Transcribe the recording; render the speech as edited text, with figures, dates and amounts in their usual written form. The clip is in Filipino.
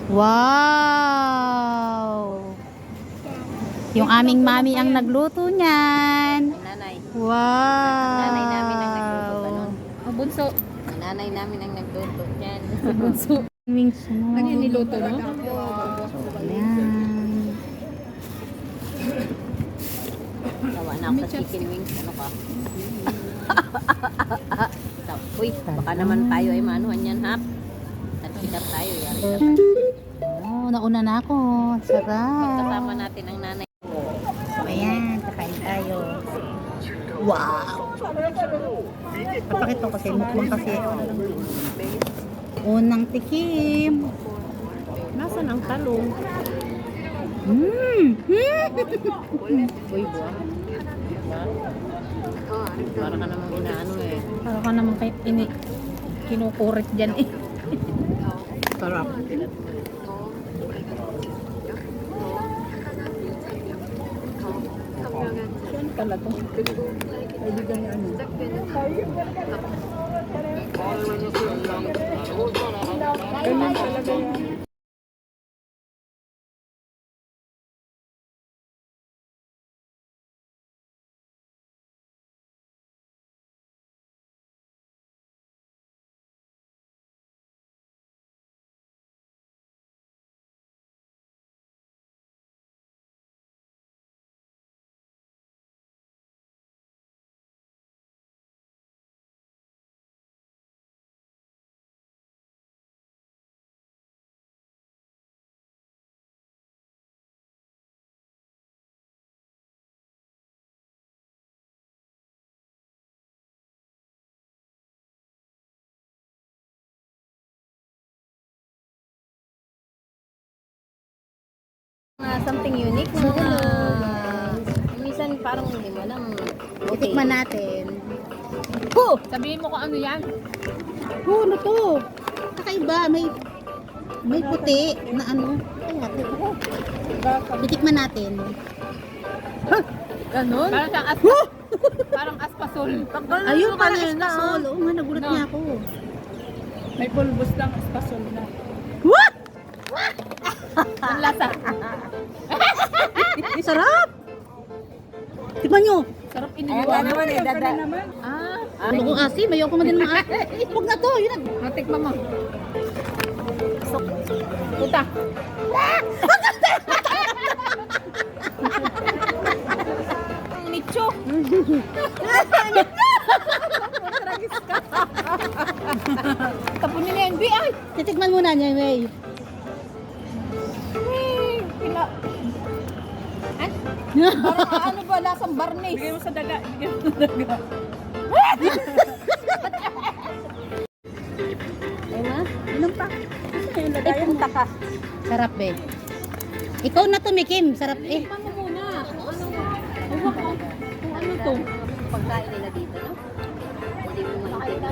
Wow! Yung aming mami ang nagluto niyan. Nanay. Wow! Nanay namin ang nagluto. Ganun. Ang bunso. Nanay namin ang nagluto. Yan. Bunso. Wings mo. Ano yung niluto, no? Ayan. Tawa na ako sa chicken wings. Ano ka? Uy, baka naman tayo ay maanuhan yan, hap. Tansikat tayo. Yari ka pa. Oh, nauna na ako. Sarap. Kasama natin ang nanay. Ayan, kakain tayo. Wow! Papakita ko kasi, mukbang kasi. Unang tikim. Nasaan ang talong? Uy, buwan. Para ka namang inaano eh. Para ka naman kinukurit dyan eh. Sarap. Yan pala to. Kaibigan niya ano. Ganyan talaga yan. Something unique na minsan parang hindi mo alam. Okay. Itikman natin. Sabihin mo kung ano yan. Ano to? Kakaiba. May puti na ano. Itikman natin. Ganun? Parang aspasol. Ayun pala yung nasol. Oo nga, nagulat No. niya ako. May pulbos lang aspasol na. What? Ang lasa. Sarap! Tikman nyo. Sarap Ayan iniluwa. nga naman eh, dada. Ano kong asim? Ayoko man din mga asim. Huwag na to. Yun na. Matikman mo. Puta. Ang nicho. Tapunin niya yan. Ay! Titikman muna niya, May. Parang ano ba, lasang barnis. Bigay mo sa daga. Bigay mo sa daga. Ay ma? Inom pa. Punta ka. Sarap eh. Ikaw na tumikim. Sarap eh. Tikman mo muna. Kung ano to. Pagkain nila dito, no? Hindi mo makikita.